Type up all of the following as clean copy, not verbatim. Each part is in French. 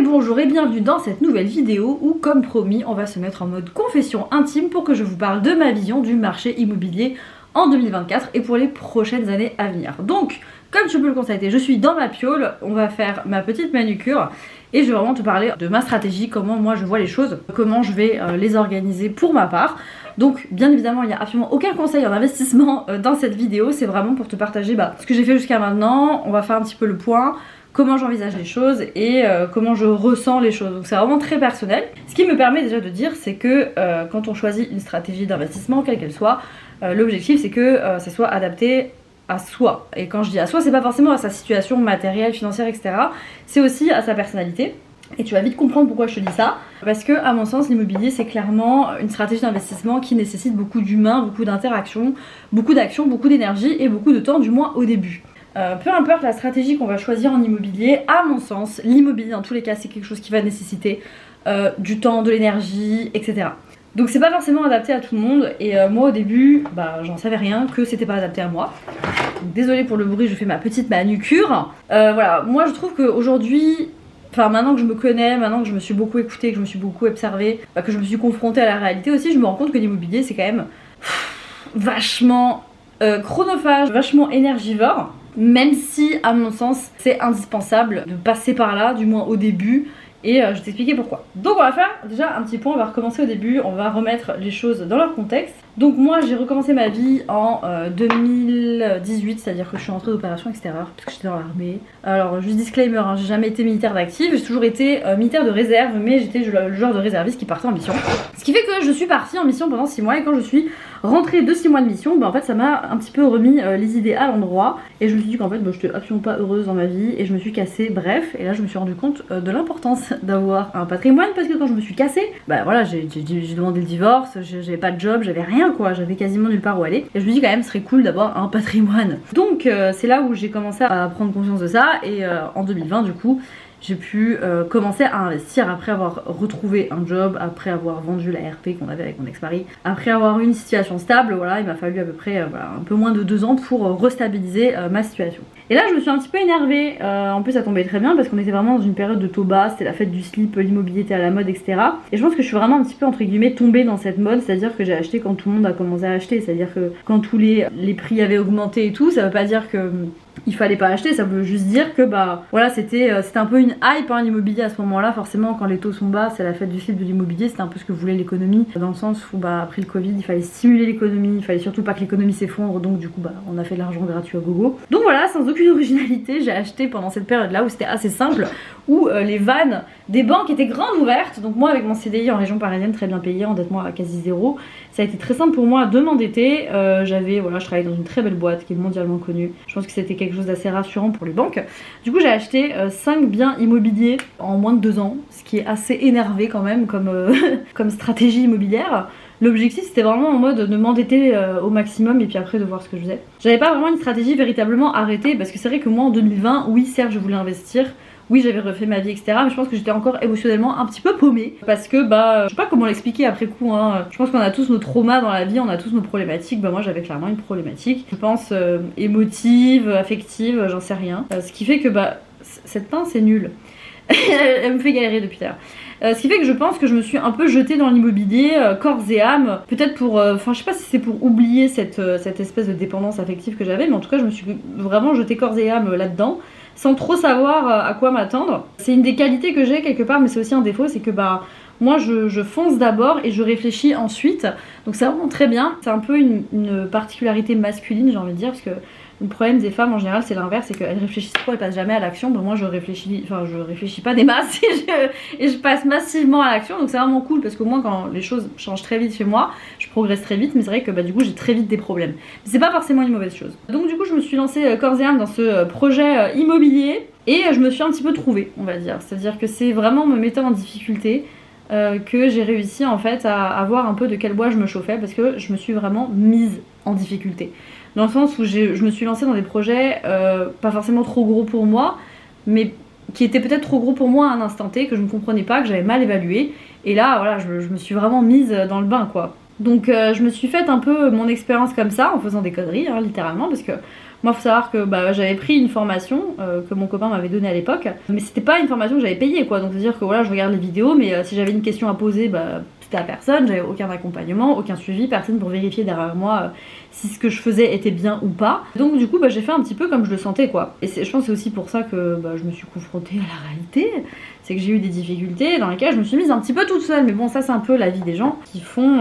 bonjour et bienvenue dans cette nouvelle vidéo où, comme promis, on va se mettre en mode confession intime pour que je vous parle de ma vision du marché immobilier en 2024 et pour les prochaines années à venir. Donc, comme tu peux le constater, je suis dans ma piole, on va faire ma petite manucure et je vais vraiment te parler de ma stratégie, comment moi je vois les choses, comment je vais les organiser pour ma part. Donc bien évidemment il n'y a absolument aucun conseil en investissement dans cette vidéo, c'est vraiment pour te partager ce que j'ai fait jusqu'à maintenant. On va faire un petit peu le point, comment j'envisage les choses et comment je ressens les choses. Donc c'est vraiment très personnel. Ce qui me permet déjà de dire c'est que quand on choisit une stratégie d'investissement, quelle qu'elle soit, l'objectif c'est que ça soit adapté à soi. Et quand je dis à soi, c'est pas forcément à sa situation matérielle, financière, etc. C'est aussi à sa personnalité. Et tu vas vite comprendre pourquoi je te dis ça. Parce que, à mon sens, l'immobilier, c'est clairement une stratégie d'investissement qui nécessite beaucoup d'humains, beaucoup d'interactions, beaucoup d'actions, beaucoup d'énergie et beaucoup de temps, du moins au début. Peu importe la stratégie qu'on va choisir en immobilier, à mon sens, l'immobilier, dans tous les cas, c'est quelque chose qui va nécessiter du temps, de l'énergie, etc. Donc c'est pas forcément adapté à tout le monde et moi au début j'en savais rien que c'était pas adapté à moi. Donc, désolée pour le bruit, je fais ma petite manucure. Voilà, moi je trouve qu'aujourd'hui, maintenant que je me connais, maintenant que je me suis beaucoup écoutée, que je me suis beaucoup observée, que je me suis confrontée à la réalité aussi, je me rends compte que l'immobilier c'est quand même vachement chronophage, vachement énergivore. Même si à mon sens c'est indispensable de passer par là, du moins au début. Et je vais t'expliquer pourquoi. Donc on va faire déjà un petit point, on va recommencer au début, on va remettre les choses dans leur contexte. Donc moi j'ai recommencé ma vie en 2018, c'est-à-dire que je suis entrée d'opération extérieure parce que j'étais dans l'armée. Alors juste disclaimer, j'ai jamais été militaire d'actif, j'ai toujours été militaire de réserve, mais j'étais le genre de réserviste qui partait en mission. Ce qui fait que je suis partie en mission pendant 6 mois et quand je suis rentrée de 6 mois de mission, en fait ça m'a un petit peu remis les idées à l'endroit et je me suis dit qu'en fait j'étais absolument pas heureuse dans ma vie et je me suis cassée, bref, et là je me suis rendu compte de l'importance d'avoir un patrimoine parce que quand je me suis cassée, j'ai demandé le divorce, j'avais pas de job, j'avais rien quoi, j'avais quasiment nulle part où aller et je me dis quand même ce serait cool d'avoir un patrimoine. Donc c'est là où j'ai commencé à prendre conscience de ça et en 2020 du coup j'ai pu commencer à investir après avoir retrouvé un job, après avoir vendu la RP qu'on avait avec mon ex-mari, après avoir eu une situation stable. Voilà, il m'a fallu à peu près un peu moins de 2 ans pour restabiliser ma situation. Et là je me suis un petit peu énervée, en plus ça tombait très bien parce qu'on était vraiment dans une période de taux bas, c'était la fête du slip, l'immobilier était à la mode, etc. Et je pense que je suis vraiment un petit peu entre guillemets tombée dans cette mode, c'est-à-dire que j'ai acheté quand tout le monde a commencé à acheter, c'est-à-dire que quand tous les prix avaient augmenté et tout, ça veut pas dire que il fallait pas acheter, ça veut juste dire que voilà, c'était un peu une hype l'immobilier à ce moment-là. Forcément quand les taux sont bas, c'est la fête du slip de l'immobilier, c'était un peu ce que voulait l'économie, dans le sens où après le Covid, il fallait stimuler l'économie, il fallait surtout pas que l'économie s'effondre, donc du coup on a fait de l'argent gratuit à gogo. Donc voilà, sans aucune originalité, j'ai acheté pendant cette période-là où c'était assez simple, où les vannes des banques étaient grandes ouvertes. Donc moi avec mon CDI en région parisienne très bien payé, endettement à quasi zéro, ça a été très simple pour moi de m'endetter. Je travaillais dans une très belle boîte qui est mondialement connue. Je pense que c'était quelque chose d'assez rassurant pour les banques. Du coup j'ai acheté 5 biens immobiliers en moins de 2 ans, ce qui est assez énervé quand même comme stratégie immobilière. L'objectif c'était vraiment en mode de m'endetter au maximum et puis après de voir ce que je faisais. J'avais pas vraiment une stratégie véritablement arrêtée parce que c'est vrai que moi en 2020, oui certes je voulais investir, oui j'avais refait ma vie etc, mais je pense que j'étais encore émotionnellement un petit peu paumée parce que je sais pas comment l'expliquer après coup hein. Je pense qu'on a tous nos traumas dans la vie, on a tous nos problématiques. Moi j'avais clairement une problématique, je pense émotive, affective, j'en sais rien, ce qui fait que cette pince est nulle. Elle me fait galérer depuis tout à l'heure. Ce qui fait que je pense que je me suis un peu jetée dans l'immobilier corps et âme, peut-être pour, je sais pas si c'est pour oublier cette espèce de dépendance affective que j'avais, mais en tout cas je me suis vraiment jetée corps et âme là-dedans, sans trop savoir à quoi m'attendre. C'est une des qualités que j'ai quelque part, mais c'est aussi un défaut, c'est que moi je fonce d'abord et je réfléchis ensuite, donc c'est vraiment très bien. C'est un peu une particularité masculine j'ai envie de dire, parce que le problème des femmes en général c'est l'inverse, c'est qu'elles réfléchissent trop, elles passent jamais à l'action. Moi je réfléchis pas des masses et je passe massivement à l'action, donc c'est vraiment cool parce qu'au moins quand les choses changent très vite chez moi, je progresse très vite, mais c'est vrai que du coup j'ai très vite des problèmes. Mais c'est pas forcément une mauvaise chose. Donc du coup je me suis lancée corps et âme dans ce projet immobilier et je me suis un petit peu trouvée, on va dire. C'est-à-dire que c'est vraiment me mettant en difficulté que j'ai réussi en fait à voir un peu de quel bois je me chauffais, parce que je me suis vraiment mise en difficulté. Dans le sens où je me suis lancée dans des projets pas forcément trop gros pour moi, mais qui étaient peut-être trop gros pour moi à un instant T, que je ne comprenais pas, que j'avais mal évalué. Et là, voilà, je me suis vraiment mise dans le bain, quoi. Donc je me suis faite un peu mon expérience comme ça, en faisant des conneries, littéralement, parce que Moi, faut savoir que j'avais pris une formation que mon copain m'avait donnée à l'époque, mais c'était pas une formation que j'avais payée quoi. Donc c'est à dire que voilà, je regarde les vidéos, mais si j'avais une question à poser, c'était à personne, j'avais aucun accompagnement, aucun suivi, personne pour vérifier derrière moi si ce que je faisais était bien ou pas. Donc du coup, j'ai fait un petit peu comme je le sentais quoi. Et je pense que c'est aussi pour ça que je me suis confrontée à la réalité. C'est que j'ai eu des difficultés dans lesquelles je me suis mise un petit peu toute seule. Mais bon, ça c'est un peu la vie des gens qui font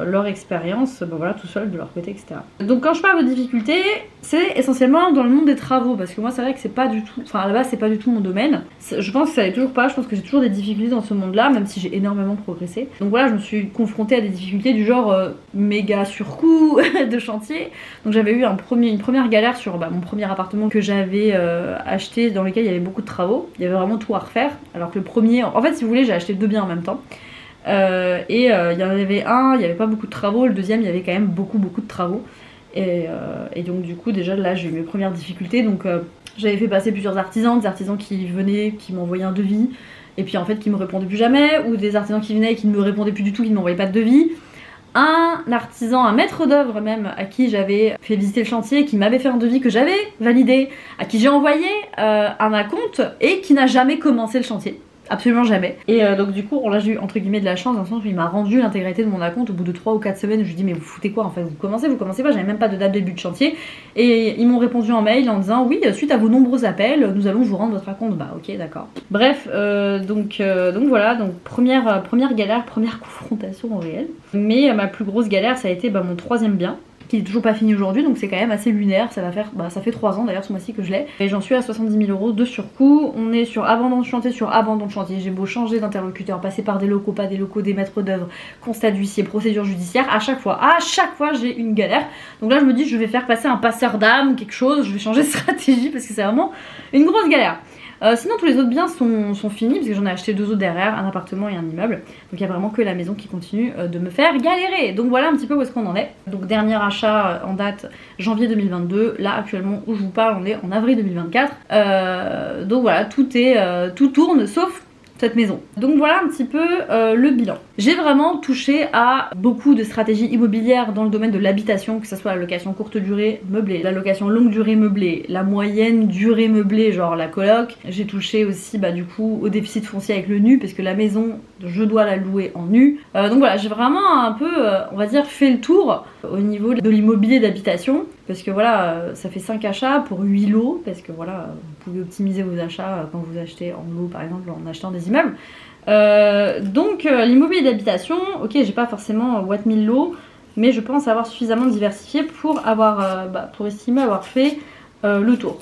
leur expérience tout seul de leur côté, etc. Donc quand je parle de difficultés, c'est essentiellement dans le monde des travaux. Parce que moi c'est vrai que c'est pas du tout, à la base c'est pas du tout mon domaine. Je pense que ça l'est toujours pas, je pense que j'ai toujours des difficultés dans ce monde-là, même si j'ai énormément progressé. Donc voilà, je me suis confrontée à des difficultés du genre méga surcoût de chantier. Donc j'avais eu une première galère sur mon premier appartement que j'avais acheté, dans lequel il y avait beaucoup de travaux. Il y avait vraiment tout à refaire. Alors que le premier, en fait si vous voulez, j'ai acheté 2 biens en même temps. Il y en avait un, il n'y avait pas beaucoup de travaux, le deuxième il y avait quand même beaucoup de travaux. Et donc du coup déjà là j'ai eu mes premières difficultés. Donc j'avais fait passer plusieurs artisans, des artisans qui venaient, qui m'envoyaient un devis, et puis en fait qui me répondaient plus jamais, ou des artisans qui venaient et qui ne me répondaient plus du tout, qui ne m'envoyaient pas de devis. Un artisan, un maître d'œuvre même, à qui j'avais fait visiter le chantier, qui m'avait fait un devis que j'avais validé, à qui j'ai envoyé un acompte et qui n'a jamais commencé le chantier. Absolument jamais. Et donc du coup, là j'ai eu entre guillemets de la chance dans le sens où il m'a rendu l'intégralité de mon acompte au bout de 3 ou 4 semaines. Je lui ai dit mais vous foutez quoi en fait, vous commencez pas, j'avais même pas de date de début de chantier. Et ils m'ont répondu en mail en disant oui, suite à vos nombreux appels, nous allons vous rendre votre acompte. Ok d'accord. Bref, donc voilà, donc première galère, première confrontation au réel. Mais ma plus grosse galère ça a été mon 3e bien, qui est toujours pas fini aujourd'hui, donc c'est quand même assez lunaire. Ça fait 3 ans d'ailleurs ce mois-ci que je l'ai, et j'en suis à 70 000 € de surcoût. On est sur abandon de chantier sur abandon de chantier. J'ai beau changer d'interlocuteur, passer par des locaux, pas des locaux, des maîtres d'œuvre, constat d'huissier, procédure judiciaire, à chaque fois j'ai une galère. Donc là je me dis je vais faire passer un passeur d'âme ou quelque chose, je vais changer de stratégie parce que c'est vraiment une grosse galère. Sinon tous les autres biens sont finis parce que j'en ai acheté 2 autres derrière, un appartement et un immeuble. Donc il n'y a vraiment que la maison qui continue de me faire galérer. Donc voilà un petit peu où est-ce qu'on en est. Donc dernier achat en date janvier 2022. Là actuellement où je vous parle on est en avril 2024. Donc voilà, tout tourne sauf cette maison. Donc voilà un petit peu le bilan. J'ai vraiment touché à beaucoup de stratégies immobilières dans le domaine de l'habitation, que ce soit la location courte durée meublée, la location longue durée meublée, la moyenne durée meublée, genre la coloc. J'ai touché aussi du coup au déficit foncier avec le nu, parce que la maison, je dois la louer en nu. Donc voilà, j'ai vraiment un peu, on va dire, fait le tour au niveau de l'immobilier d'habitation, parce que voilà, ça fait 5 achats pour 8 lots, parce que voilà, vous pouvez optimiser vos achats quand vous achetez en lot par exemple, en achetant des immeubles. Donc l'immobilier d'habitation, ok, j'ai pas forcément what 1000 lots, mais je pense avoir suffisamment diversifié pour estimer avoir fait le tour.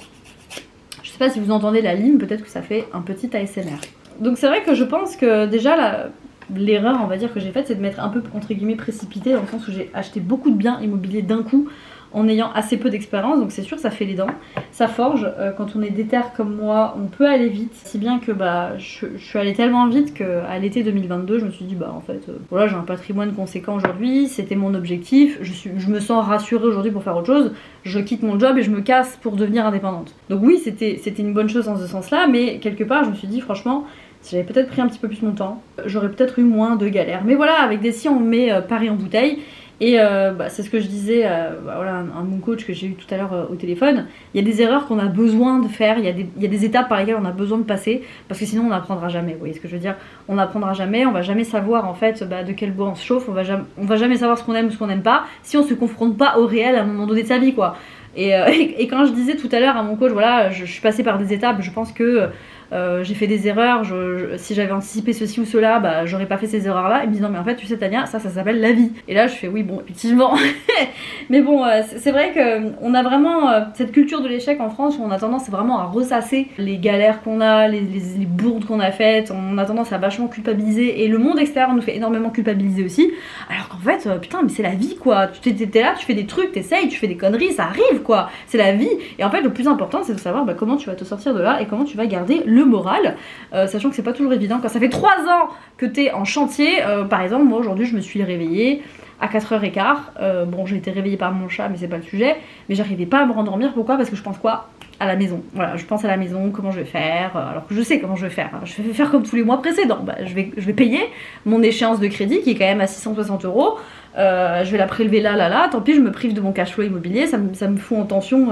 Je sais pas si vous entendez la lime, peut-être que ça fait un petit ASMR. Donc c'est vrai que je pense que déjà l'erreur on va dire que j'ai faite, c'est de m'être un peu entre guillemets précipitée, dans le sens où j'ai acheté beaucoup de biens immobiliers d'un coup en ayant assez peu d'expérience. Donc c'est sûr ça fait les dents, ça forge. Quand on est déter comme moi, on peut aller vite, si bien que je suis allée tellement vite qu'à l'été 2022 je me suis dit en fait voilà, j'ai un patrimoine conséquent aujourd'hui, c'était mon objectif, je me sens rassurée aujourd'hui pour faire autre chose, je quitte mon job et je me casse pour devenir indépendante. Donc oui, c'était une bonne chose dans ce sens là, mais quelque part je me suis dit franchement, si j'avais peut-être pris un petit peu plus mon temps, j'aurais peut-être eu moins de galères. Mais voilà, avec des si on met pari en bouteille. Et c'est ce que je disais à mon coach que j'ai eu tout à l'heure au téléphone. Il y a des erreurs qu'on a besoin de faire, il y a des étapes par lesquelles on a besoin de passer, parce que sinon on n'apprendra jamais. Vous voyez ce que je veux dire? On n'apprendra jamais, on va jamais savoir en fait de quel bois on se chauffe, on va jamais savoir ce qu'on aime ou ce qu'on n'aime pas si on se confronte pas au réel à un moment donné de sa vie quoi. Et quand je disais tout à l'heure à mon coach, voilà, je suis passée par des étapes, je pense que j'ai fait des erreurs, si j'avais anticipé ceci ou cela, j'aurais pas fait ces erreurs là. Il me dit non mais en fait tu sais Tania, ça s'appelle la vie. Et là je fais oui bon effectivement. Mais bon c'est vrai qu'on a vraiment cette culture de l'échec en France où on a tendance vraiment à ressasser les galères qu'on a, les bourdes qu'on a faites, on a tendance à vachement culpabiliser et le monde extérieur nous fait énormément culpabiliser aussi. Alors qu'en fait putain mais c'est la vie quoi, t'es là, tu fais des trucs, t'essayes, tu fais des conneries, ça arrive quoi, c'est la vie. Et en fait le plus important c'est de savoir comment tu vas te sortir de là et comment tu vas garder le moral, sachant que c'est pas toujours évident quand ça fait 3 ans que t'es en chantier. Par exemple moi aujourd'hui je me suis réveillée à 4h15, bon j'ai été réveillée par mon chat mais c'est pas le sujet, mais j'arrivais pas à me rendormir. Pourquoi? Parce que je pense quoi? À la maison. Voilà, je pense à la maison, comment je vais faire, alors que je sais comment je vais faire. Je vais faire comme tous les mois précédents. Je vais payer mon échéance de crédit qui est quand même à 660 €. Je vais la prélever là, tant pis, je me prive de mon cash flow immobilier, ça me fout en tension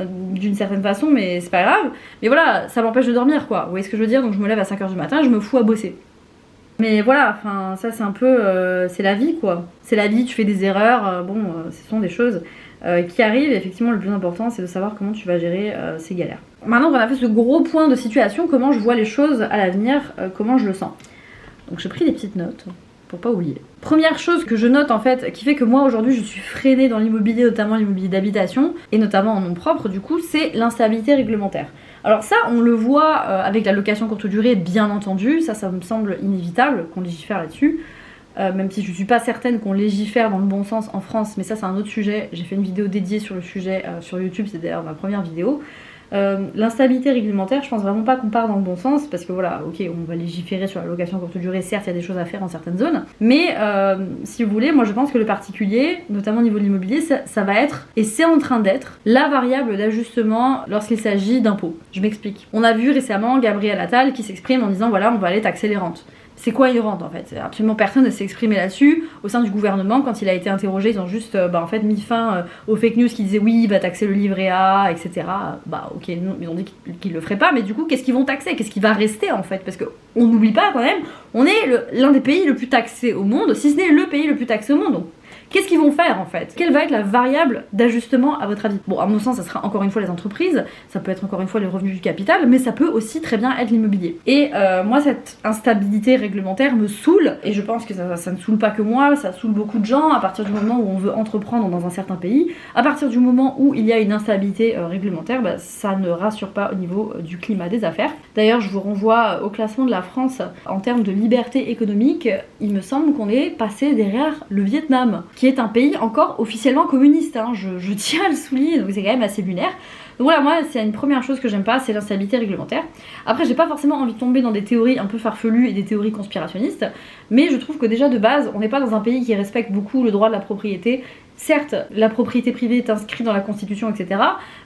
d'une certaine façon, mais c'est pas grave. Mais voilà, ça m'empêche de dormir, quoi. Vous voyez ce que je veux dire? Donc je me lève à 5h du matin, je me fous à bosser. Mais voilà, enfin, ça c'est un peu... c'est la vie, quoi. C'est la vie, tu fais des erreurs, ce sont des choses qui arrivent. Et effectivement, le plus important, c'est de savoir comment tu vas gérer ces galères. Maintenant qu'on a fait ce gros point de situation, comment je vois les choses à l'avenir, comment je le sens. Donc j'ai pris des petites notes pour pas oublier. Première chose que je note en fait, qui fait que moi aujourd'hui je suis freinée dans l'immobilier, notamment l'immobilier d'habitation, et notamment en nom propre du coup, c'est l'instabilité réglementaire. Alors ça, on le voit avec la location courte durée, bien entendu, ça me semble inévitable qu'on légifère là-dessus, même si je suis pas certaine qu'on légifère dans le bon sens en France, mais ça c'est un autre sujet, j'ai fait une vidéo dédiée sur le sujet sur YouTube, c'est d'ailleurs ma première vidéo. L'instabilité réglementaire, je pense vraiment pas qu'on part dans le bon sens parce que voilà, ok, on va légiférer sur la location courte durée, certes il y a des choses à faire dans certaines zones, mais si vous voulez, moi je pense que le particulier, notamment au niveau de l'immobilier, ça va être, et c'est en train d'être, la variable d'ajustement lorsqu'il s'agit d'impôts. Je m'explique. On a vu récemment Gabriel Attal qui s'exprime en disant voilà, on va aller taxer les rentes. C'est quoi une rente en fait? Absolument personne ne s'est exprimé là-dessus. Au sein du gouvernement, quand il a été interrogé, ils ont juste en fait mis fin aux fake news qui disaient oui, il va taxer le livret A, etc. Bah ok, non, ils ont dit qu'ils le feraient pas, mais du coup, qu'est-ce qu'ils vont taxer? Qu'est-ce qui va rester en fait? Parce qu'on n'oublie pas quand même, on est l'un des pays le plus taxés au monde, si ce n'est le pays le plus taxé au monde. Donc, qu'est-ce qu'ils vont faire en fait? Quelle va être la variable d'ajustement à votre avis? Bon, à mon sens, ça sera encore une fois les entreprises, ça peut être encore une fois les revenus du capital, mais ça peut aussi très bien être l'immobilier. Et moi, cette instabilité réglementaire me saoule, et je pense que ça ne saoule pas que moi, ça saoule beaucoup de gens à partir du moment où on veut entreprendre dans un certain pays. À partir du moment où il y a une instabilité réglementaire, ça ne rassure pas au niveau du climat des affaires. D'ailleurs, je vous renvoie au classement de la France en termes de liberté économique. Il me semble qu'on est passé derrière le Vietnam, qui est un pays encore officiellement communiste, hein. Je tiens à le souligner, donc c'est quand même assez lunaire. Donc voilà, moi c'est une première chose que j'aime pas, c'est l'instabilité réglementaire. Après j'ai pas forcément envie de tomber dans des théories un peu farfelues et des théories conspirationnistes, mais je trouve que déjà de base, on n'est pas dans un pays qui respecte beaucoup le droit de la propriété. Certes, la propriété privée est inscrite dans la Constitution, etc.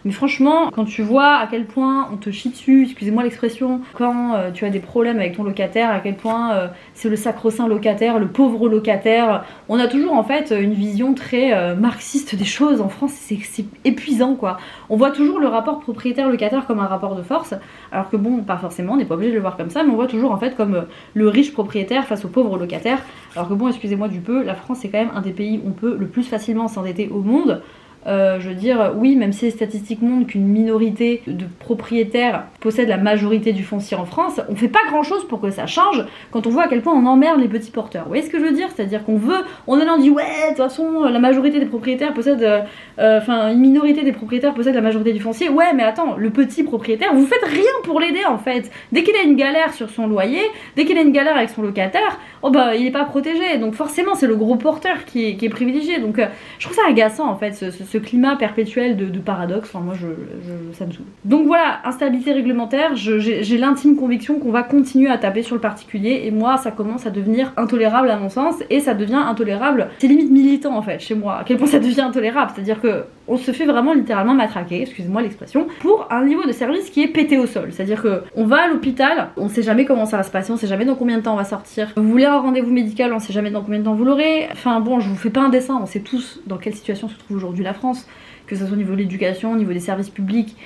Mais franchement, quand tu vois à quel point on te chie dessus, excusez-moi l'expression, quand tu as des problèmes avec ton locataire, à quel point c'est le sacro-saint locataire, le pauvre locataire, on a toujours en fait une vision très marxiste des choses en France, c'est épuisant quoi. On voit toujours le rapport propriétaire-locataire comme un rapport de force, alors que bon, pas forcément, on n'est pas obligé de le voir comme ça, mais on voit toujours en fait comme le riche propriétaire face au pauvre locataire, alors que bon, excusez-moi du peu, la France c'est quand même un des pays où on peut le plus facilement s'endetter au monde. Je veux dire, oui, même si les statistiques montrent qu'une minorité de propriétaires possède la majorité du foncier en France, on fait pas grand chose pour que ça change quand on voit à quel point on emmerde les petits porteurs. Vous voyez ce que je veux dire? C'est-à-dire qu'on veut, on en dit ouais, de toute façon, la majorité des propriétaires possède, une minorité des propriétaires possède la majorité du foncier. Ouais, mais attends, le petit propriétaire, vous faites rien pour l'aider en fait. Dès qu'il a une galère sur son loyer, dès qu'il a une galère avec son locataire, oh bah il est pas protégé. Donc forcément, c'est le gros porteur qui est privilégié. Donc je trouve ça agaçant en fait, ce climat perpétuel de paradoxe, enfin moi ça me saoule. Donc voilà, instabilité réglementaire, j'ai l'intime conviction qu'on va continuer à taper sur le particulier, et moi ça commence à devenir intolérable à mon sens, et ça devient intolérable, c'est limite militant en fait chez moi, à quel point ça devient intolérable, c'est-à-dire que on se fait vraiment littéralement matraquer, excusez-moi l'expression, pour un niveau de service qui est pété au sol, c'est-à-dire que on va à l'hôpital, on sait jamais comment ça va se passer, on sait jamais dans combien de temps on va sortir, vous voulez un rendez-vous médical, on sait jamais dans combien de temps vous l'aurez, enfin bon, je vous fais pas un dessin, on sait tous dans quelle situation se trouve aujourd'hui la France, que ce soit au niveau de l'éducation, au niveau des services publics,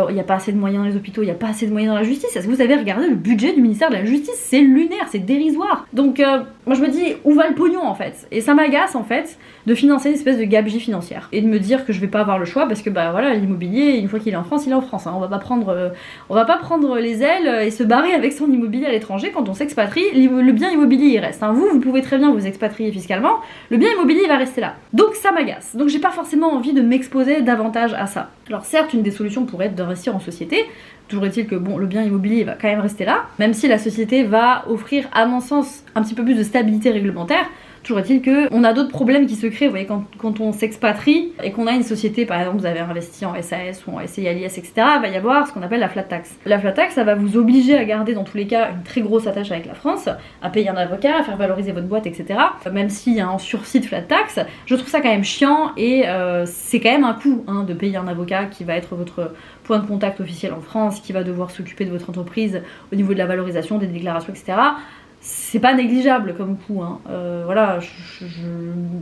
il n'y a pas assez de moyens dans les hôpitaux, il n'y a pas assez de moyens dans la justice. Est-ce que vous avez regardé le budget du ministère de la Justice? C'est lunaire, c'est dérisoire. Donc moi je me dis, où va le pognon en fait? Et ça m'agace en fait de financer une espèce de gabegie financière et de me dire que je vais pas avoir le choix parce que bah voilà, l'immobilier, une fois qu'il est en France, il est en France, hein. On va pas prendre les ailes et se barrer avec son immobilier à l'étranger. Quand on s'expatrie, le bien immobilier il reste, hein. Vous pouvez très bien vous expatrier fiscalement, le bien immobilier il va rester là. Donc ça m'agace, donc j'ai pas forcément envie de m'exposer davantage à ça. Alors certes, une des solutions pourrait être d'investir en société. Toujours est-il que bon, le bien immobilier va quand même rester là, même si la société va offrir, à mon sens, un petit peu plus de stabilité réglementaire. Toujours est-il qu'on a d'autres problèmes qui se créent, vous voyez, quand on s'expatrie et qu'on a une société, par exemple, vous avez investi en SAS ou en SCI à l'IS, etc., il va y avoir ce qu'on appelle la flat tax. La flat tax, ça va vous obliger à garder dans tous les cas une très grosse attache avec la France, à payer un avocat, à faire valoriser votre boîte, etc. Même s'il y a un sursis de flat tax, je trouve ça quand même chiant et c'est quand même un coût hein, de payer un avocat qui va être votre point de contact officiel en France, qui va devoir s'occuper de votre entreprise au niveau de la valorisation, des déclarations, etc. C'est pas négligeable comme coût, hein. Voilà,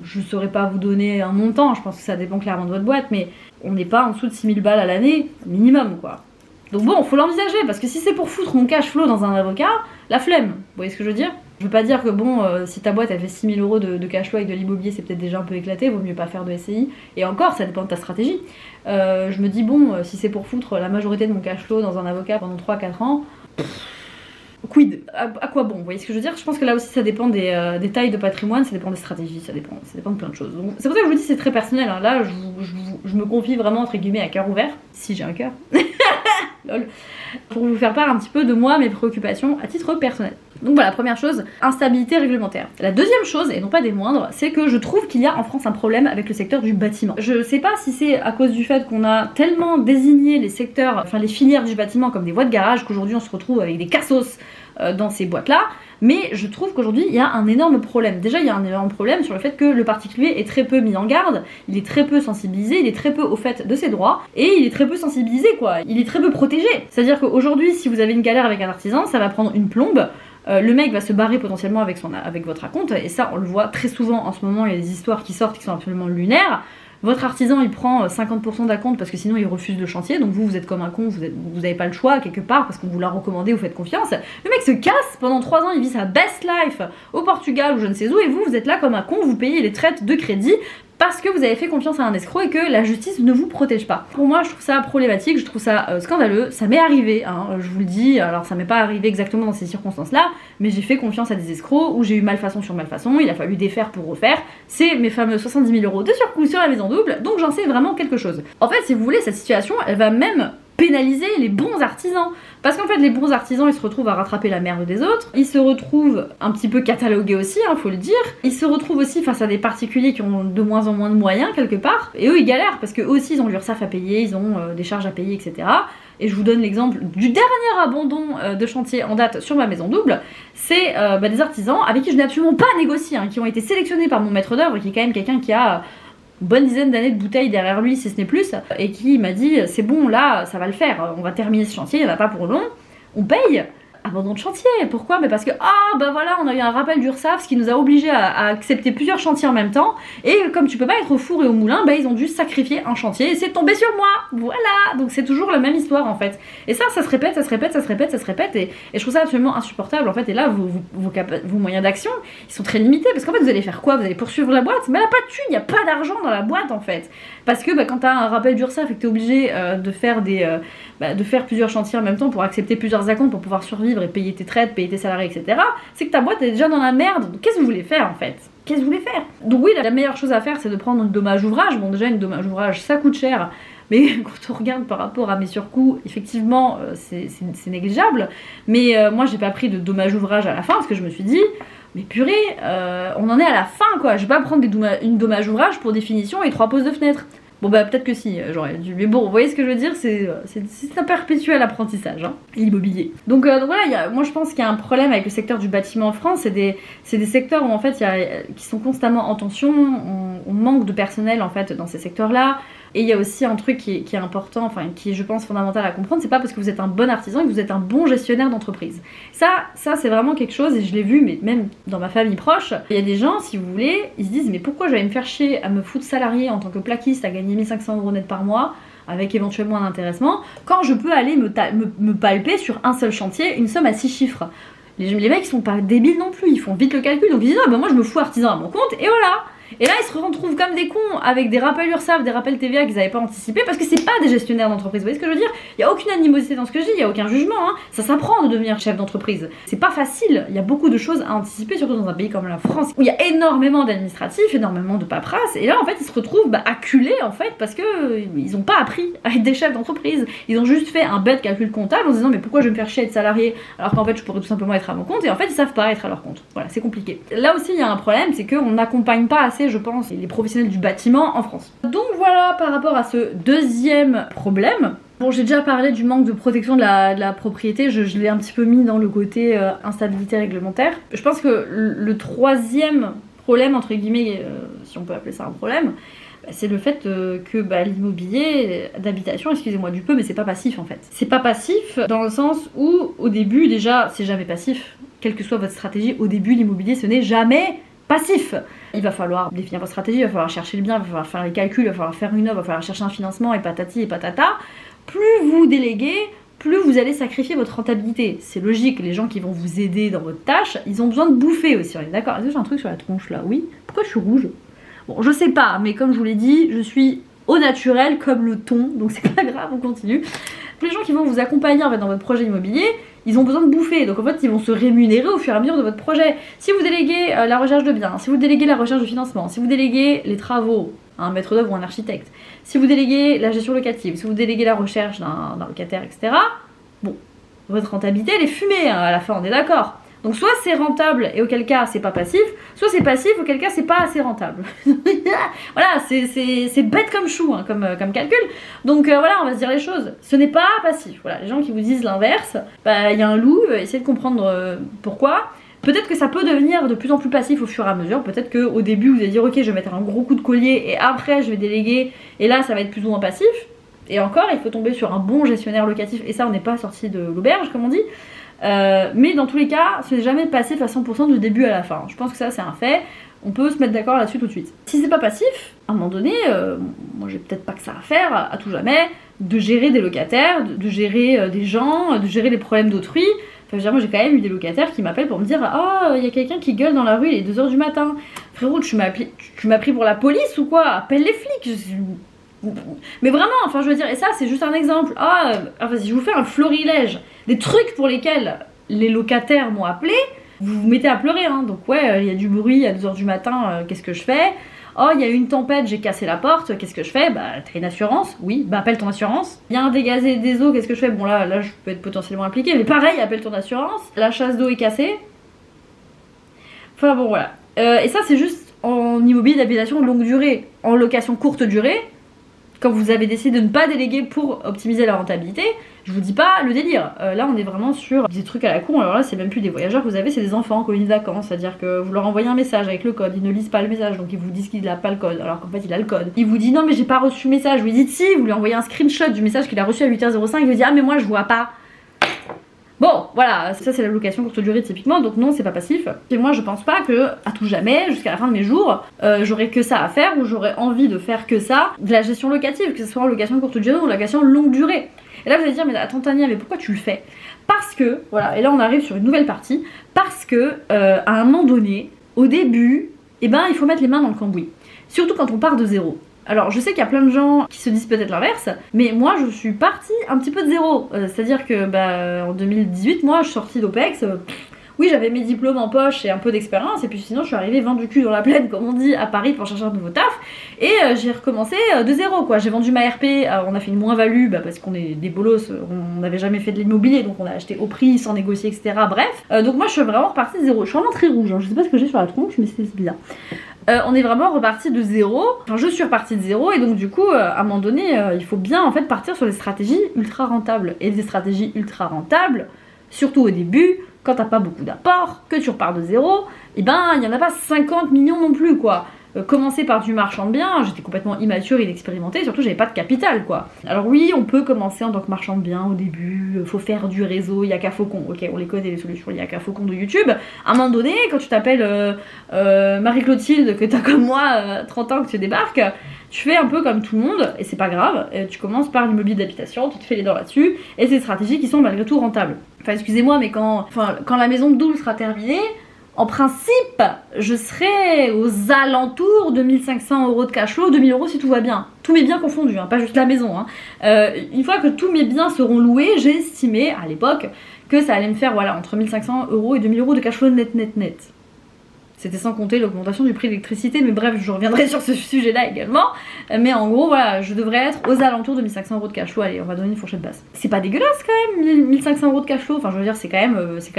je saurais pas vous donner un montant, je pense que ça dépend clairement de votre boîte, mais on n'est pas en dessous de 6 000 balles à l'année, minimum quoi. Donc bon, faut l'envisager, parce que si c'est pour foutre mon cash flow dans un avocat, la flemme, vous voyez ce que je veux dire? Je veux pas dire que bon, si ta boîte elle fait 6 000 euros de cash flow avec de l'immobilier, c'est peut-être déjà un peu éclaté, vaut mieux pas faire de SCI. Et encore, ça dépend de ta stratégie. Je me dis bon, si c'est pour foutre la majorité de mon cash flow dans un avocat pendant 3-4 ans, quid? À quoi bon? Vous voyez ce que je veux dire? Je pense que là aussi ça dépend des tailles de patrimoine, ça dépend des stratégies, ça dépend de plein de choses. Donc c'est pour ça que je vous dis c'est très personnel, hein. Là je me confie vraiment entre guillemets à cœur ouvert, si j'ai un cœur. Lol. Pour vous faire part un petit peu de moi, mes préoccupations à titre personnel. Donc voilà, première chose, instabilité réglementaire. La deuxième chose, et non pas des moindres, c'est que je trouve qu'il y a en France un problème avec le secteur du bâtiment. Je sais pas si c'est à cause du fait qu'on a tellement désigné les secteurs, enfin les filières du bâtiment comme des voies de garage, qu'aujourd'hui on se retrouve avec des cassos dans ces boîtes-là, mais je trouve qu'aujourd'hui il y a un énorme problème. Déjà il y a un énorme problème sur le fait que le particulier est très peu mis en garde, il est très peu sensibilisé, il est très peu au fait de ses droits, et il est très peu sensibilisé quoi, il est très peu protégé. C'est-à-dire qu'aujourd'hui si vous avez une galère avec un artisan, ça va prendre une plombe, le mec va se barrer potentiellement avec votre acompte, et ça on le voit très souvent en ce moment, il y a des histoires qui sortent qui sont absolument lunaires. Votre artisan il prend 50% d'acompte parce que sinon il refuse le chantier, donc vous êtes comme un con, vous avez pas le choix quelque part parce qu'on vous l'a recommandé, vous faites confiance. Le mec se casse, pendant 3 ans il vit sa best life au Portugal ou je ne sais où, et vous êtes là comme un con, vous payez les traites de crédit parce que vous avez fait confiance à un escroc et que la justice ne vous protège pas. Pour moi, je trouve ça problématique, je trouve ça scandaleux. Ça m'est arrivé, hein, je vous le dis, alors ça m'est pas arrivé exactement dans ces circonstances-là, mais j'ai fait confiance à des escrocs où j'ai eu malfaçon sur malfaçon, il a fallu défaire pour refaire. C'est mes fameux 70 000 euros de surcoût sur la maison double, donc j'en sais vraiment quelque chose. En fait, si vous voulez, cette situation, elle va même pénaliser les bons artisans. Parce qu'en fait, les bons artisans, ils se retrouvent à rattraper la merde des autres. Ils se retrouvent un petit peu catalogués aussi, hein, faut le dire. Ils se retrouvent aussi face à des particuliers qui ont de moins en moins de moyens, quelque part. Et eux, ils galèrent, parce qu'eux aussi, ils ont l'URSSAF à payer, ils ont des charges à payer, etc. Et je vous donne l'exemple du dernier abandon de chantier en date sur ma maison double. C'est des artisans avec qui je n'ai absolument pas négocié, hein, qui ont été sélectionnés par mon maître d'œuvre, qui est quand même quelqu'un qui a une bonne dizaine d'années de bouteilles derrière lui, si ce n'est plus, et qui m'a dit c'est bon, là, ça va le faire, on va terminer ce chantier, il n'y en a pas pour long, on paye. Abandon de chantier, pourquoi? Mais parce que voilà, on a eu un rappel d'URSSAF, ce qui nous a obligés à accepter plusieurs chantiers en même temps, et comme tu peux pas être au four et au moulin, ils ont dû sacrifier un chantier et c'est tombé sur moi, voilà. Donc c'est toujours la même histoire en fait, et ça se répète, et je trouve ça absolument insupportable en fait. Et là vos moyens d'action, ils sont très limités, parce qu'en fait vous allez faire quoi? Vous allez poursuivre la boîte, mais elle a pas de thune, il n'y a pas d'argent dans la boîte en fait, parce que quand t'as un rappel d'URSSAF et que t'es obligé de faire plusieurs chantiers en même temps pour accepter plusieurs acomptes pour pouvoir survivre et payer tes traites, payer tes salariés, etc., c'est que ta boîte est déjà dans la merde. Donc qu'est-ce que vous voulez faire en fait? Qu'est-ce que vous voulez faire? Donc oui, la meilleure chose à faire, c'est de prendre une dommage ouvrage. Bon, déjà, une dommage ouvrage, ça coûte cher, mais quand on regarde par rapport à mes surcoûts, effectivement, c'est négligeable. Mais moi, j'ai pas pris de dommage ouvrage à la fin, parce que je me suis dit, mais purée, on en est à la fin, quoi. Je vais pas prendre une dommage ouvrage pour définition et 3 poses de fenêtre. Bon peut-être que si, j'aurais dû. Mais bon, vous voyez ce que je veux dire, c'est un perpétuel apprentissage, hein, l'immobilier. Donc voilà, moi je pense qu'il y a un problème avec le secteur du bâtiment en France, c'est des secteurs où en fait, qui sont constamment en tension, on manque de personnel en fait dans ces secteurs-là. Et il y a aussi un truc qui est important, enfin qui est je pense fondamental à comprendre, c'est pas parce que vous êtes un bon artisan que vous êtes un bon gestionnaire d'entreprise. Ça c'est vraiment quelque chose, et je l'ai vu, mais même dans ma famille proche, il y a des gens, si vous voulez, ils se disent mais pourquoi je vais me faire chier à me foutre salarié en tant que plaquiste à gagner 1500 € net par mois, avec éventuellement un intéressement, quand je peux aller me palper sur un seul chantier une somme à 6 chiffres. Les mecs ils sont pas débiles non plus, ils font vite le calcul, donc ils disent moi je me fous artisan à mon compte, et voilà. Et là, ils se retrouvent comme des cons avec des rappels URSSAF, des rappels TVA qu'ils n'avaient pas anticipés, parce que c'est pas des gestionnaires d'entreprise. Vous voyez ce que je veux dire? Il n'y a aucune animosité dans ce que je dis, il n'y a aucun jugement, hein. Ça s'apprend de devenir chef d'entreprise. C'est pas facile, il y a beaucoup de choses à anticiper, surtout dans un pays comme la France, où il y a énormément d'administratifs, énormément de paperasse, et là, en fait, ils se retrouvent acculés, en fait, parce que ils n'ont pas appris à être des chefs d'entreprise. Ils ont juste fait un bête calcul comptable en se disant, mais pourquoi je vais me faire chier à être salarié, alors qu'en fait, je pourrais tout simplement être à mon compte, et en fait, ils savent pas être à leur compte. Voilà, c'est compliqué. Là aussi, il y a un problème, c'est qu'on n'accompagne pas assez, je pense, les professionnels du bâtiment en France. Donc voilà par rapport à ce deuxième problème. Bon, j'ai déjà parlé du manque de protection de la propriété, je l'ai un petit peu mis dans le côté instabilité réglementaire. Je pense que le troisième problème, entre guillemets, si on peut appeler ça un problème, c'est le fait que l'immobilier d'habitation, excusez-moi du peu, mais c'est pas passif en fait. C'est pas passif dans le sens où, au début, déjà, c'est jamais passif. Quelle que soit votre stratégie, au début, l'immobilier, ce n'est jamais passif. Il va falloir définir votre stratégie, il va falloir chercher le bien, il va falloir faire les calculs, il va falloir faire une offre, il va falloir chercher un financement et patati et patata. Plus vous déléguez, plus vous allez sacrifier votre rentabilité. C'est logique, les gens qui vont vous aider dans votre tâche, ils ont besoin de bouffer aussi, on est d'accord. Est-ce que j'ai un truc sur la tronche là? Oui. Pourquoi je suis rouge? Bon, je sais pas, mais comme je vous l'ai dit, je suis au naturel comme le thon, donc c'est pas grave, on continue. Les gens qui vont vous accompagner en fait, dans votre projet immobilier, ils ont besoin de bouffer, donc en fait ils vont se rémunérer au fur et à mesure de votre projet. Si vous déléguez la recherche de biens, si vous déléguez la recherche de financement, si vous déléguez les travaux à un maître d'œuvre ou un architecte, si vous déléguez la gestion locative, si vous déléguez la recherche d'un locataire, etc., bon, votre rentabilité elle est fumée à la fin, on est d'accord. Donc soit c'est rentable et auquel cas c'est pas passif, soit c'est passif auquel cas c'est pas assez rentable. Voilà, c'est bête comme chou, hein, comme calcul. Donc voilà, on va se dire les choses. Ce n'est pas passif. Voilà, les gens qui vous disent l'inverse, bah il y a un loup, essayez de comprendre pourquoi. Peut-être que ça peut devenir de plus en plus passif au fur et à mesure. Peut-être qu'au début vous allez dire ok, je vais mettre un gros coup de collier et après je vais déléguer et là ça va être plus ou moins passif. Et encore, il faut tomber sur un bon gestionnaire locatif et ça on n'est pas sorti de l'auberge comme on dit. Mais dans tous les cas, ce n'est jamais passif à 100% du début à la fin. Je pense que ça c'est un fait. On peut se mettre d'accord là-dessus tout de suite. Si c'est pas passif, à un moment donné, moi j'ai peut-être pas que ça à faire à tout jamais, de gérer des locataires, de gérer des gens, de gérer les problèmes d'autrui. Enfin, je veux dire, moi j'ai quand même eu des locataires qui m'appellent pour me dire oh, il y a quelqu'un qui gueule dans la rue, il est 2h du matin. Frérot, tu m'as pris pour la police ou quoi? Appelle les flics. Mais vraiment, enfin je veux dire, et ça c'est juste un exemple. Si je vous fais un florilège des trucs pour lesquels les locataires m'ont appelé, vous vous mettez à pleurer, hein. Donc ouais, il y a du bruit à 2h du matin, qu'est-ce que je fais? Oh, il y a eu une tempête, j'ai cassé la porte, qu'est-ce que je fais? Bah t'as une assurance? Oui, bah appelle ton assurance. Il y a un dégazé des eaux, qu'est-ce que je fais? Bon là je peux être potentiellement impliquée, mais pareil, appelle ton assurance. La chasse d'eau est cassée. Enfin bon voilà. Et ça c'est juste en immobilier d'habitation longue durée. En location courte durée, quand vous avez décidé de ne pas déléguer pour optimiser la rentabilité, je vous dis pas le délire. Là, on est vraiment sur des trucs à la con. Alors là, c'est même plus des voyageurs que vous avez, c'est des enfants en colonie de vacances. C'est-à-dire que vous leur envoyez un message avec le code, ils ne lisent pas le message, donc ils vous disent qu'il n'a pas le code, alors qu'en fait, il a le code. Il vous dit non, mais j'ai pas reçu le message. Vous lui dites si, vous lui envoyez un screenshot du message qu'il a reçu à 8h05, il vous dit ah, mais moi, je vois pas. Bon, voilà, ça c'est la location courte durée typiquement, donc non, c'est pas passif. Et moi, je pense pas que, à tout jamais, jusqu'à la fin de mes jours, j'aurais que ça à faire ou j'aurais envie de faire que ça, de la gestion locative, que ce soit en location courte durée ou en location longue durée. Et là, vous allez dire, mais attends, Tania, mais pourquoi tu le fais? Parce que, voilà, et là on arrive sur une nouvelle partie, parce que, à un moment donné, au début, il faut mettre les mains dans le cambouis. Surtout quand on part de zéro. Alors je sais qu'il y a plein de gens qui se disent peut-être l'inverse, mais moi je suis partie un petit peu de zéro. C'est-à-dire que en 2018, moi je suis sortie d'OPEX, oui j'avais mes diplômes en poche et un peu d'expérience, et puis sinon je suis arrivée vendu cul dans la plaine, comme on dit, à Paris pour chercher un nouveau taf, et j'ai recommencé de zéro quoi. J'ai vendu ma RP, on a fait une moins-value parce qu'on est des bolos, on n'avait jamais fait de l'immobilier, donc on a acheté au prix sans négocier, etc. Bref, donc moi je suis vraiment repartie de zéro. Je suis vraiment très rouge, hein. Je sais pas ce que j'ai sur la tronche, mais c'est bizarre. On est vraiment reparti de zéro, enfin je suis repartie de zéro et donc du coup à un moment donné il faut bien en fait partir sur des stratégies ultra rentables. Et des stratégies ultra rentables, surtout au début, quand t'as pas beaucoup d'apports, que tu repars de zéro, il y en a pas 50 millions non plus quoi. Commencer par du marchand de biens, j'étais complètement immature, inexpérimentée, surtout j'avais pas de capital quoi. Alors oui, on peut commencer en tant que marchand de biens au début, faut faire du réseau, Yaka Faucon, ok, on les connaît les solutions Yaka Faucon de YouTube. À un moment donné, quand tu t'appelles Marie-Clotilde, que t'as comme moi 30 ans que tu débarques, tu fais un peu comme tout le monde, et c'est pas grave, tu commences par l'immobilier d'habitation, tu te fais les dents là-dessus, et c'est des stratégies qui sont malgré tout rentables. Enfin excusez-moi, mais quand la maison de double sera terminée, en principe, je serai aux alentours de 1500 € de cash flow, 2000 € si tout va bien. Tous mes biens confondus, hein, pas juste la maison. Hein. Une fois que tous mes biens seront loués, j'ai estimé à l'époque que ça allait me faire entre 1500 € et 2000 € de cash flow net. C'était sans compter l'augmentation du prix de l'électricité, mais bref, je reviendrai sur ce sujet-là également. Mais en gros, voilà, je devrais être aux alentours de 1500 € de cash flow. Allez, on va donner une fourchette basse. C'est pas dégueulasse quand même, 1500 € de cash flow. Enfin, je veux dire, c'est quand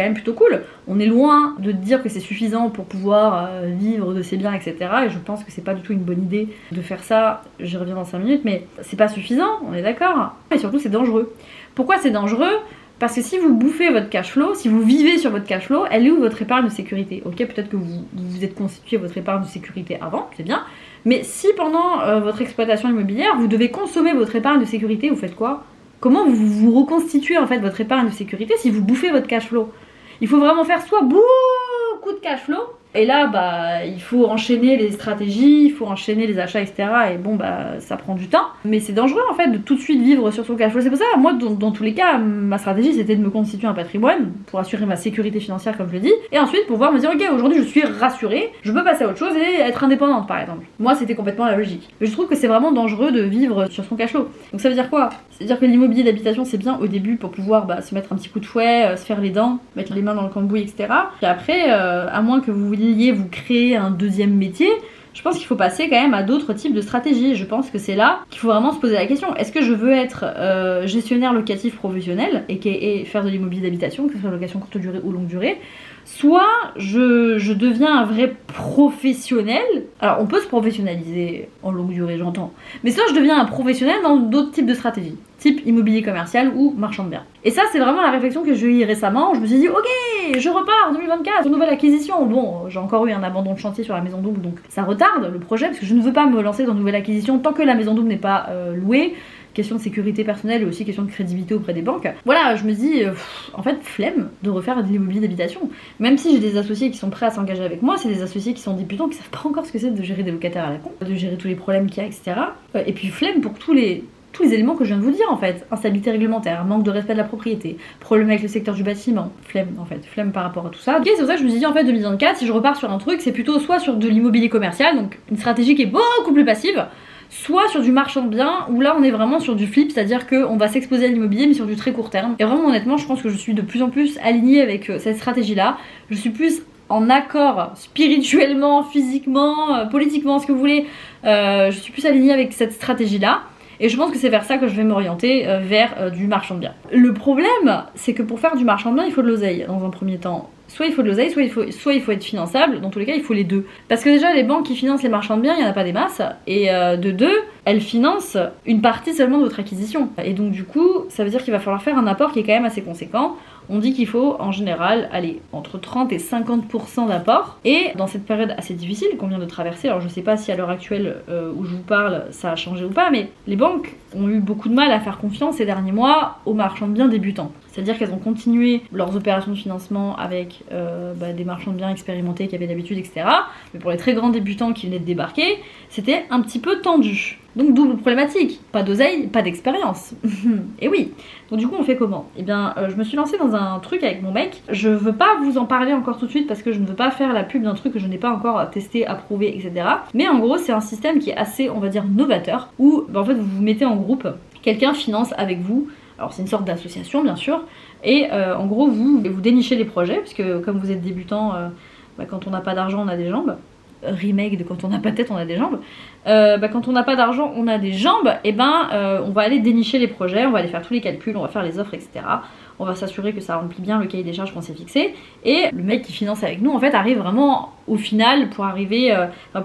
même plutôt cool. On est loin de dire que c'est suffisant pour pouvoir vivre de ses biens, etc. Et je pense que c'est pas du tout une bonne idée de faire ça. J'y reviens dans 5 minutes, mais c'est pas suffisant, on est d'accord. Et surtout, c'est dangereux. Pourquoi c'est dangereux ? Parce que si vous bouffez votre cash flow, si vous vivez sur votre cash flow, elle est où votre épargne de sécurité? Ok, peut-être que vous vous êtes constitué votre épargne de sécurité avant, c'est bien. Mais si pendant votre exploitation immobilière, vous devez consommer votre épargne de sécurité, vous faites quoi? Comment vous reconstituez en fait votre épargne de sécurité si vous bouffez votre cash flow? Il faut vraiment faire soit beaucoup de cash flow, Et là, bah, il faut enchaîner les stratégies, il faut enchaîner les achats, etc. Et bon, bah, ça prend du temps. Mais c'est dangereux, en fait, de tout de suite vivre sur son cash flow. C'est pour ça, moi, dans tous les cas, ma stratégie, c'était de me constituer un patrimoine pour assurer ma sécurité financière, comme je le dis. Et ensuite, pouvoir me dire, ok, aujourd'hui, je suis rassurée, je peux passer à autre chose et être indépendante, par exemple. Moi, c'était complètement la logique. Mais je trouve que c'est vraiment dangereux de vivre sur son cash flow. Donc ça veut dire quoi? C'est-à-dire que l'immobilier d'habitation, c'est bien au début pour pouvoir se mettre un petit coup de fouet, se faire les dents, mettre les mains dans le cambouis, etc. Puis après, à moins que vous vouliez vous créer un deuxième métier, je pense qu'il faut passer quand même à d'autres types de stratégies. Je pense que c'est là qu'il faut vraiment se poser la question. Est-ce que je veux être gestionnaire locatif professionnel et faire de l'immobilier d'habitation, que ce soit location courte durée ou longue durée, soit je deviens un vrai professionnel. Alors on peut se professionnaliser en longue durée, j'entends, mais soit je deviens un professionnel dans d'autres types de stratégies, type immobilier commercial ou marchand de biens. Et ça, c'est vraiment la réflexion que j'ai eue récemment. Je me suis dit, ok, je repars en 2024, nouvelle acquisition. Bon, j'ai encore eu un abandon de chantier sur la maison double, donc ça retarde le projet, parce que je ne veux pas me lancer dans une nouvelle acquisition tant que la maison double n'est pas louée. Question de sécurité personnelle et aussi question de crédibilité auprès des banques. Voilà, je me dis, en fait, flemme de refaire de l'immobilier d'habitation. Même si j'ai des associés qui sont prêts à s'engager avec moi, c'est des associés qui sont débutants, qui savent pas encore ce que c'est de gérer des locataires à la con, de gérer tous les problèmes qu'il y a, etc. Et puis flemme pour tous les éléments que je viens de vous dire en fait. Instabilité réglementaire, manque de respect de la propriété, problème avec le secteur du bâtiment, flemme en fait, flemme par rapport à tout ça. Ok, c'est pour ça que je me suis dit en fait 2024, si je repars sur un truc, c'est plutôt soit sur de l'immobilier commercial, donc une stratégie qui est beaucoup plus passive, soit sur du marchand de biens, où là on est vraiment sur du flip, c'est-à-dire qu'on va s'exposer à l'immobilier mais sur du très court terme. Et vraiment honnêtement, je pense que je suis de plus en plus alignée avec cette stratégie-là. Je suis plus en accord spirituellement, physiquement, politiquement, ce que vous voulez. Je suis plus alignée avec cette stratégie-là. Et je pense que c'est vers ça que je vais m'orienter, vers du marchand de biens. Le problème, c'est que pour faire du marchand de biens, il faut de l'oseille dans un premier temps. Soit il faut de l'oseille, soit il faut être finançable. Dans tous les cas, il faut les deux. Parce que déjà, les banques qui financent les marchands de biens, il n'y en a pas des masses. Et de deux, elles financent une partie seulement de votre acquisition. Et donc du coup, ça veut dire qu'il va falloir faire un apport qui est quand même assez conséquent. On dit qu'il faut en général aller entre 30 et 50% d'apport. Et dans cette période assez difficile qu'on vient de traverser, alors je sais pas si à l'heure actuelle où je vous parle ça a changé ou pas, mais les banques ont eu beaucoup de mal à faire confiance ces derniers mois aux marchands de biens débutants. C'est-à-dire qu'elles ont continué leurs opérations de financement avec des marchands de biens expérimentés qui avaient l'habitude, etc. Mais pour les très grands débutants qui venaient de débarquer, c'était un petit peu tendu. Donc double problématique, pas d'oseille, pas d'expérience. Et oui, donc du coup on fait comment? Eh bien je me suis lancée dans un truc avec mon mec. Je veux pas vous en parler encore tout de suite parce que je ne veux pas faire la pub d'un truc que je n'ai pas encore testé, approuvé, etc. Mais en gros c'est un système qui est assez, on va dire, novateur, où en fait vous vous mettez en groupe, quelqu'un finance avec vous. Alors c'est une sorte d'association bien sûr, et en gros vous dénichez les projets, puisque comme vous êtes débutant, quand on n'a pas d'argent on a des jambes. Remake de quand on n'a pas de tête on a des jambes. Quand on n'a pas d'argent on a des jambes, et on va aller dénicher les projets, on va aller faire tous les calculs, on va faire les offres, etc. On va s'assurer que ça remplit bien le cahier des charges qu'on s'est fixé, et le mec qui finance avec nous en fait arrive vraiment au final pour arriver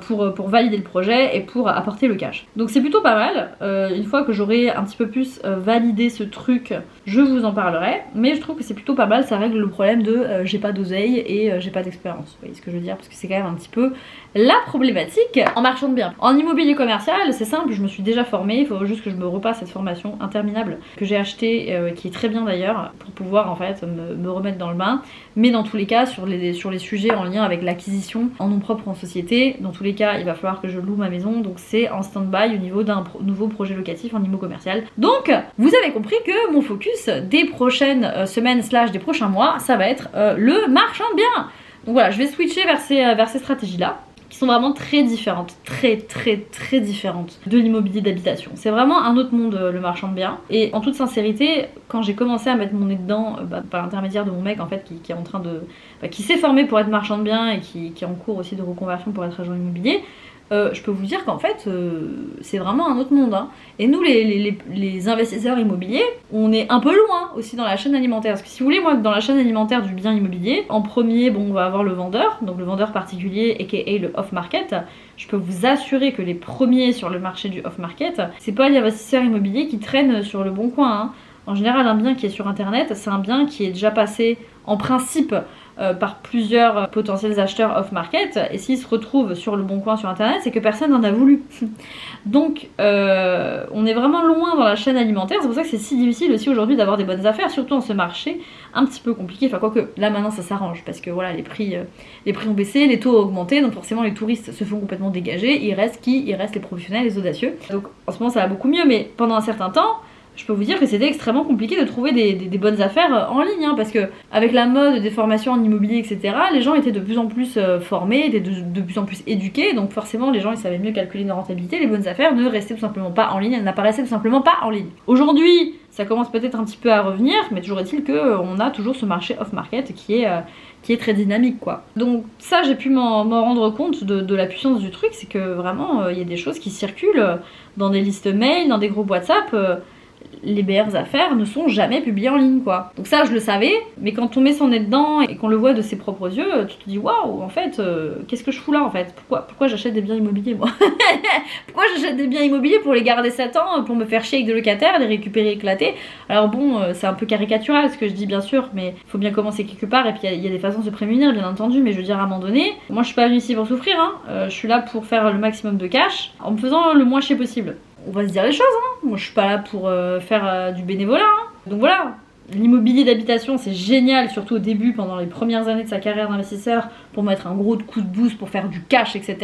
pour valider le projet et pour apporter le cash. Donc c'est plutôt pas mal. Une fois que j'aurai un petit peu plus validé ce truc, je vous en parlerai, mais je trouve que c'est plutôt pas mal, ça règle le problème de j'ai pas d'oseille et j'ai pas d'expérience. Vous voyez ce que je veux dire? Parce que c'est quand même un petit peu la problématique en marchand de biens. En immobilier commercial, c'est simple, je me suis déjà formée, il faut juste que je me repasse cette formation interminable que j'ai achetée, qui est très bien d'ailleurs, pour pouvoir en fait me remettre dans le bain. Mais dans tous les cas, sur les sujets en lien avec l'acquisition en nom propre en société, dans tous les cas, il va falloir que je loue ma maison, donc c'est en stand-by au niveau d'un nouveau projet locatif en immo commercial. Donc, vous avez compris que mon focus des prochaines semaines / des prochains mois, ça va être le marchand de biens. Donc voilà, je vais switcher vers ces stratégies-là, qui sont vraiment très différentes, très différentes de l'immobilier d'habitation. C'est vraiment un autre monde, le marchand de biens. Et en toute sincérité, quand j'ai commencé à mettre mon nez dedans, par l'intermédiaire de mon mec en fait, qui est en train de, qui s'est formé pour être marchand de biens et qui est en cours aussi de reconversion pour être agent immobilier, je peux vous dire qu'en fait c'est vraiment un autre monde, hein. Et nous les investisseurs immobiliers, on est un peu loin aussi dans la chaîne alimentaire, parce que si vous voulez, moi dans la chaîne alimentaire du bien immobilier, en premier on va avoir le vendeur, donc le vendeur particulier aka le off-market. Je peux vous assurer que les premiers sur le marché du off-market, c'est pas les investisseurs immobiliers qui traînent sur le bon coin, hein. En général, un bien qui est sur internet, c'est un bien qui est déjà passé en principe par plusieurs potentiels acheteurs off-market, et s'ils se retrouvent sur le bon coin sur internet, c'est que personne n'en a voulu. Donc on est vraiment loin dans la chaîne alimentaire, c'est pour ça que c'est si difficile aussi aujourd'hui d'avoir des bonnes affaires, surtout dans ce marché un petit peu compliqué, enfin quoique là maintenant ça s'arrange, parce que voilà, les prix ont baissé, les taux ont augmenté, donc forcément les touristes se font complètement dégager, il reste qui? Il reste les professionnels, les audacieux. Donc en ce moment ça va beaucoup mieux, mais pendant un certain temps, je peux vous dire que c'était extrêmement compliqué de trouver des bonnes affaires en ligne, hein, parce que avec la mode des formations en immobilier, etc., les gens étaient de plus en plus formés, étaient de plus en plus éduqués, donc forcément les gens ils savaient mieux calculer une rentabilité, les bonnes affaires ne restaient tout simplement pas en ligne, elles n'apparaissaient tout simplement pas en ligne. Aujourd'hui, ça commence peut-être un petit peu à revenir, mais toujours est-il qu'on a toujours ce marché off-market qui est très dynamique, quoi. Donc ça, j'ai pu m'en rendre compte de la puissance du truc, c'est que vraiment, il y a des choses qui circulent dans des listes mail, dans des groupes WhatsApp, les meilleures affaires ne sont jamais publiées en ligne, quoi. Donc ça, je le savais, mais quand on met son nez dedans et qu'on le voit de ses propres yeux, tu te dis waouh, en fait, qu'est-ce que je fous là, en fait? Pourquoi j'achète des biens immobiliers, moi? Pourquoi j'achète des biens immobiliers pour les garder 7 ans, pour me faire chier avec des locataires, les récupérer éclatés? Alors bon, c'est un peu caricatural ce que je dis, bien sûr, mais il faut bien commencer quelque part, et puis il y a des façons de se prémunir, bien entendu, mais je veux dire, à un moment donné, moi je suis pas venue ici pour souffrir, hein. Je suis là pour faire le maximum de cash, en me faisant le moins chier possible. On va se dire les choses, hein. Moi je suis pas là pour faire du bénévolat, hein. Donc voilà, l'immobilier d'habitation c'est génial, surtout au début, pendant les premières années de sa carrière d'investisseur, pour mettre un gros coup de boost, pour faire du cash, etc.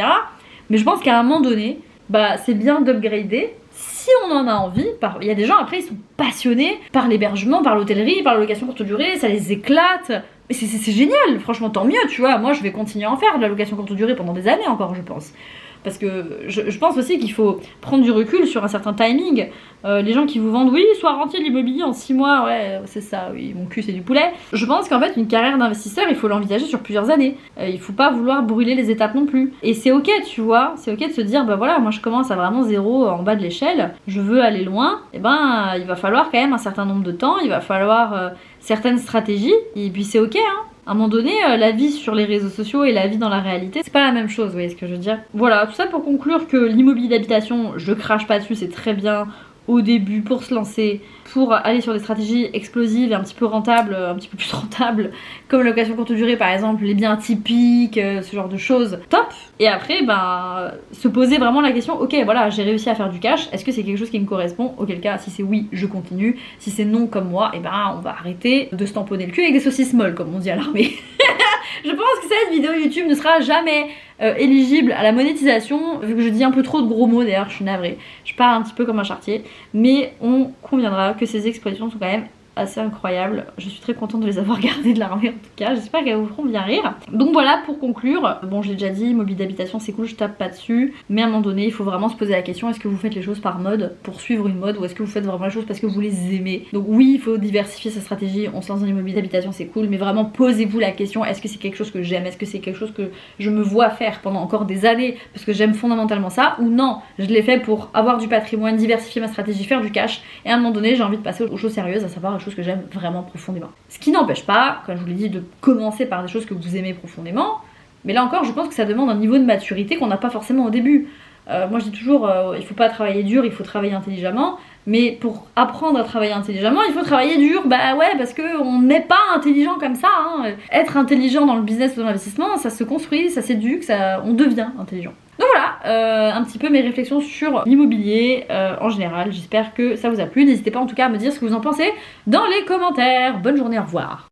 Mais je pense qu'à un moment donné, bah c'est bien d'upgrader si on en a envie. Il y a des gens après ils sont passionnés par l'hébergement, par l'hôtellerie, par la location courte durée, ça les éclate. Mais c'est génial, franchement tant mieux, tu vois. Moi je vais continuer à en faire de la location courte durée pendant des années encore, je pense. Parce que je pense aussi qu'il faut prendre du recul sur un certain timing. Les gens qui vous vendent, oui, soit rentier de l'immobilier en 6 mois, ouais, c'est ça, oui, mon cul c'est du poulet. Je pense qu'en fait, une carrière d'investisseur, il faut l'envisager sur plusieurs années. Il faut pas vouloir brûler les étapes non plus. Et c'est ok, tu vois, c'est ok de se dire, bah voilà, moi je commence à vraiment zéro en bas de l'échelle, je veux aller loin, et ben il va falloir quand même un certain nombre de temps, il va falloir certaines stratégies, et puis c'est ok, hein. À un moment donné, la vie sur les réseaux sociaux et la vie dans la réalité, c'est pas la même chose, vous voyez ce que je veux dire? Voilà, tout ça pour conclure que l'immobilier d'habitation, je crache pas dessus, c'est très bien au début pour se lancer, pour aller sur des stratégies explosives et un petit peu rentables, un petit peu plus rentables, comme la location courte durée par exemple, les biens typiques, ce genre de choses, top. Et après, ben, se poser vraiment la question, ok, voilà, j'ai réussi à faire du cash, est-ce que c'est quelque chose qui me correspond? Auquel cas, si c'est oui, je continue, si c'est non comme moi, et ben on va arrêter de se tamponner le cul avec des saucisses molles, comme on dit à l'armée. Je pense que cette vidéo YouTube ne sera jamais éligible à la monétisation, vu que je dis un peu trop de gros mots, d'ailleurs je suis navrée, je parle un petit peu comme un charretier, mais on conviendra que ces expressions sont quand même assez incroyables. Je suis très contente de les avoir gardées de l'armée en tout cas, j'espère qu'elles vous feront bien rire. Donc voilà, pour conclure, bon je l'ai déjà dit, immobilier d'habitation c'est cool, je tape pas dessus, mais à un moment donné il faut vraiment se poser la question, est-ce que vous faites les choses par mode, pour suivre une mode, ou est-ce que vous faites vraiment les choses parce que vous les aimez? Donc oui, il faut diversifier sa stratégie, on se lance dans l'immobilier d'habitation c'est cool, mais vraiment posez-vous la question, est-ce que c'est quelque chose que j'aime, est-ce que c'est quelque chose que je me vois faire pendant encore des années parce que j'aime fondamentalement ça, ou non, je l'ai fait pour avoir du patrimoine, diversifier ma stratégie, faire du cash, et à un moment donné j'ai envie de passer aux choses sérieuses, à savoir les choses que j'aime vraiment profondément. Ce qui n'empêche pas, comme je vous l'ai dit, de commencer par des choses que vous aimez profondément, mais là encore je pense que ça demande un niveau de maturité qu'on n'a pas forcément au début. Moi je dis toujours, il faut pas travailler dur, il faut travailler intelligemment, mais pour apprendre à travailler intelligemment, il faut travailler dur, bah ouais, parce qu'on n'est pas intelligent comme ça, hein. Être intelligent dans le business de l'investissement, ça se construit, ça s'éduque, on devient intelligent. Donc voilà, un petit peu mes réflexions sur l'immobilier en général. J'espère que ça vous a plu. N'hésitez pas en tout cas à me dire ce que vous en pensez dans les commentaires. Bonne journée, au revoir.